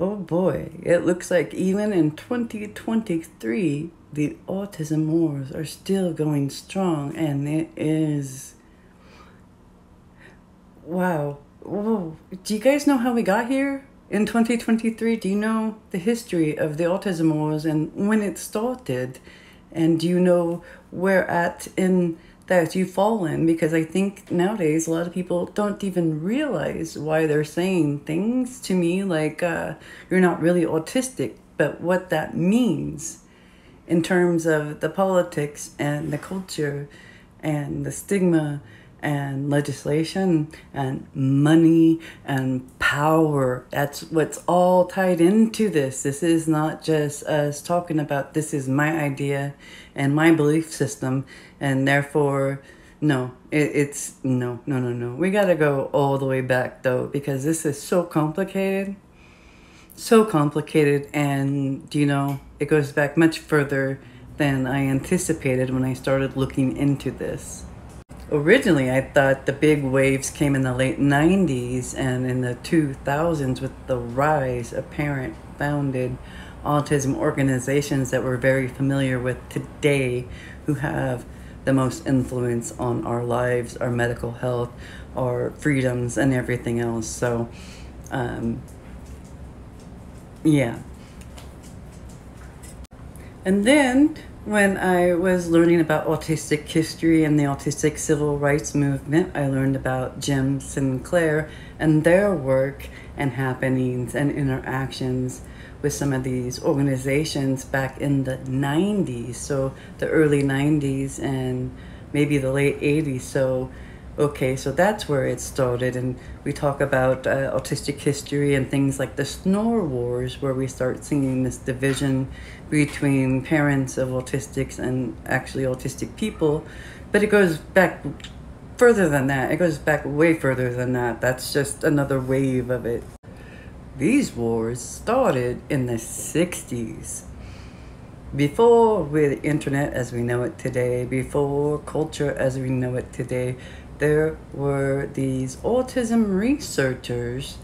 Oh boy, it looks like even in 2023, the Autism Wars are still going strong, and it is... Wow. Whoa. Do you guys know how we got here in 2023? Do you know the history of the Autism Wars and when it started? And do you know where at in that you fall in? Because I think nowadays a lot of people don't even realize why they're saying things to me like, you're not really autistic, but what that means in terms of the politics and the culture and the stigma and legislation and money and power. That's what's all tied into this. This is not just us talking about this is my idea and my belief system, and therefore, no, it's no. We gotta go all the way back though, because this is so complicated. So complicated, and you know, it goes back much further than I anticipated when I started looking into this. Originally, I thought the big waves came in the late 90s and in the 2000s with the rise of parent-founded autism organizations that we're very familiar with today, who have the most influence on our lives, our medical health, our freedoms, and everything else. So, yeah. And then when I was learning about autistic history and the autistic civil rights movement, I learned about Jim Sinclair and their work and happenings and interactions with some of these organizations back in the 90s. So the early 90s and maybe the late 80s. So okay, so that's where it started, and we talk about autistic history and things like the Snore Wars, where we start seeing this division between parents of autistics and actually autistic people. But it goes back further than that. It goes back way further than that. That's just another wave of it. These wars started in the 60s. Before the internet as we know it today, before culture as we know it today, there were these autism researchers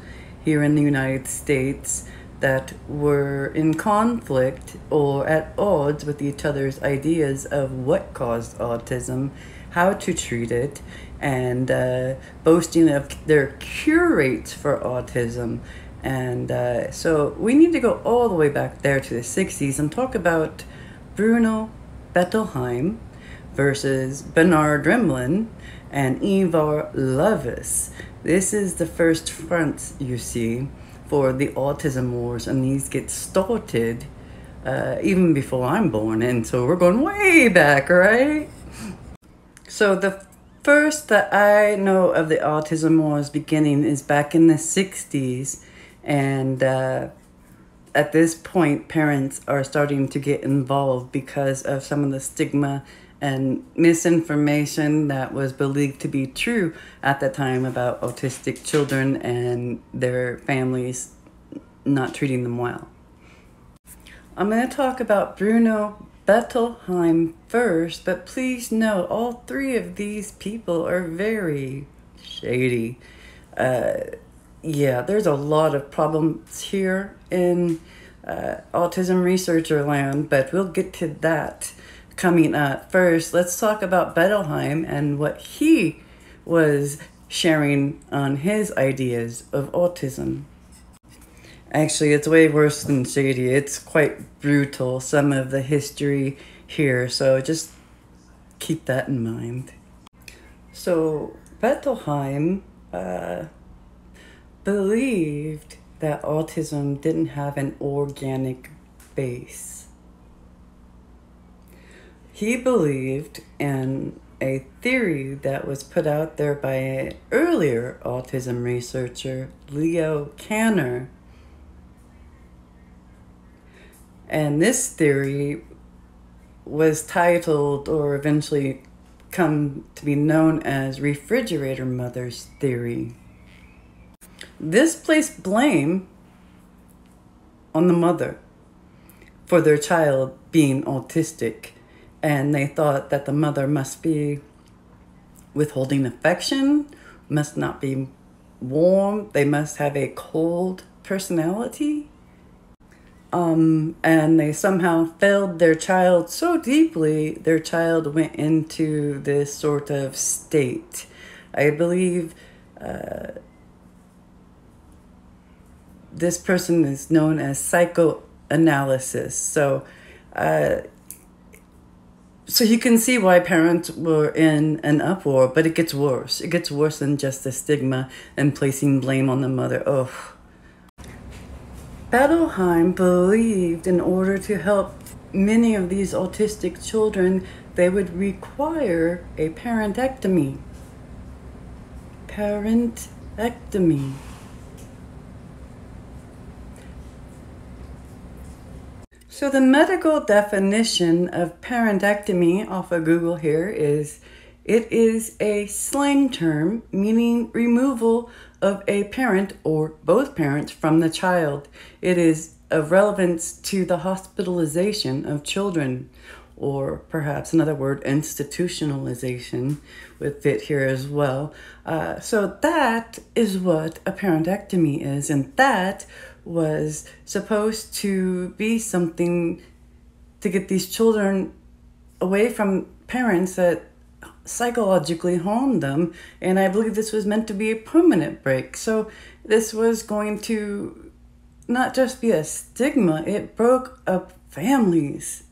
here in the United States that were in conflict or at odds with each other's ideas of what caused autism, how to treat it, and boasting of their cure rates for autism. And so we need to go all the way back there to the 60s and talk about Bruno Bettelheim versus Bernard Rimland and Ivar Lovaas. This is the first front, you see, for the Autism Wars, and these get started even before I'm born, and so we're going way back, right? So the first that I know of the Autism Wars beginning is back in the 60s, and at this point, parents are starting to get involved because of some of the stigma and misinformation that was believed to be true at the time about autistic children and their families not treating them well. I'm going to talk about Bruno Bettelheim first, but please note all three of these people are very shady. Yeah, there's a lot of problems here in autism researcher land, but we'll get to that coming up. First, let's talk about Bettelheim and what he was sharing on his ideas of autism. Actually, it's way worse than shady. It's quite brutal, some of the history here, so just keep that in mind. So, Bettelheim believed that autism didn't have an organic base. He believed in a theory that was put out there by an earlier autism researcher, Leo Kanner. And this theory was titled, or eventually come to be known as, refrigerator mother's theory. This placed blame on the mother for their child being autistic, and they thought that the mother must be withholding affection, must not be warm, they must have a cold personality. and they somehow failed their child so deeply, their child went into this sort of state. I believe this person is known as psychoanalysis. So you can see why parents were in an uproar, but it gets worse. It gets worse than just the stigma and placing blame on the mother. Ugh. Bettelheim believed in order to help many of these autistic children, they would require a parentectomy. Parentectomy. So the medical definition of parentectomy off of Google here is, it is a slang term meaning removal of a parent or both parents from the child. It is of relevance to the hospitalization of children, or perhaps another word, institutionalization, would fit here as well. So that is what a parentectomy is, and that was supposed to be something to get these children away from parents that psychologically harmed them, and I believe this was meant to be a permanent break. So this was going to not just be a stigma, it broke up families.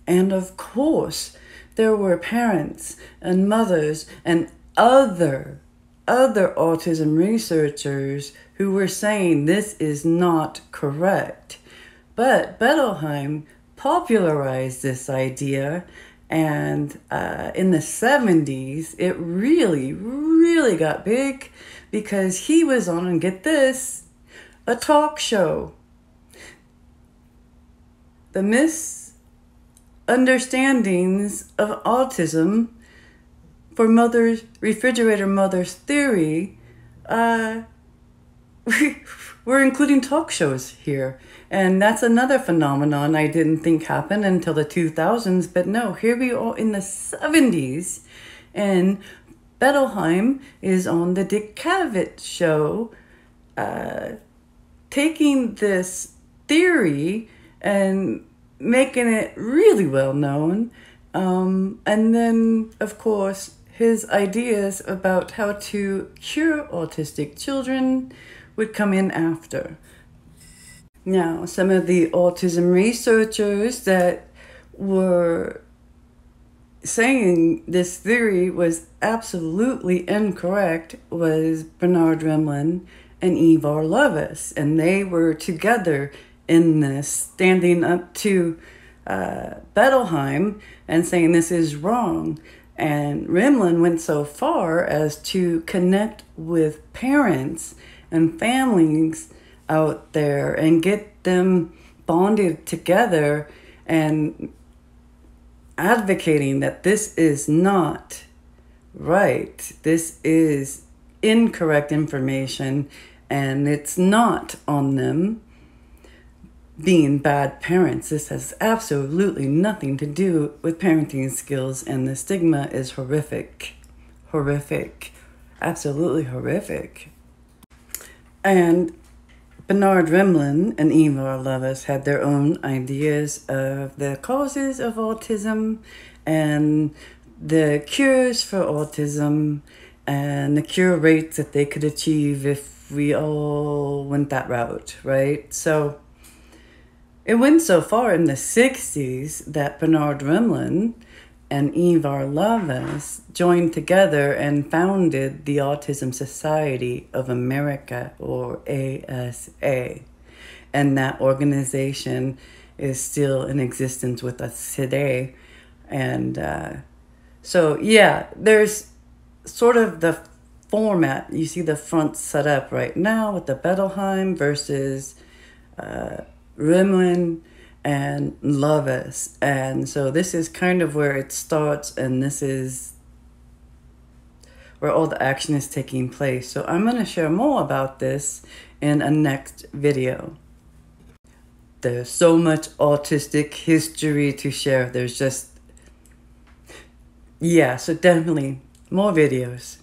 And of course, there were parents and mothers and other autism researchers who were saying this is not correct. But Bettelheim popularized this idea, and in the 70s, it really got big because he was on, and get this, a talk show. The misunderstandings of autism for refrigerator mother's theory, we're including talk shows here. And that's another phenomenon I didn't think happened until the 2000s. But no, here we are in the 70s. And Bettelheim is on the Dick Cavett show, taking this theory and making it really well known. And then, of course, his ideas about how to cure autistic children would come in after. Now, some of the autism researchers that were saying this theory was absolutely incorrect was Bernard Rimland and Ivar Lovaas, and they were together in this, standing up to Bettelheim and saying this is wrong. And Rimland went so far as to connect with parents and families out there and get them bonded together and advocating that this is not right. This is incorrect information, and it's not on them being bad parents. This has absolutely nothing to do with parenting skills, and the stigma is horrific. Horrific. Absolutely horrific. And Bernard Rimland and Ivar Lovaas had their own ideas of the causes of autism and the cures for autism and the cure rates that they could achieve if we all went that route, right? So it went so far in the 60s that Bernard Rimland and Ivar Lovaas joined together and founded the Autism Society of America, or ASA. And that organization is still in existence with us today. And so, yeah, there's sort of the format. You see the front set up right now with the Bettelheim versus Rimland and Lovaas. And so this is kind of where it starts, and this is where all the action is taking place. So I'm going to share more about this in a next video. There's so much autistic history to share. There's just, yeah, so definitely more videos.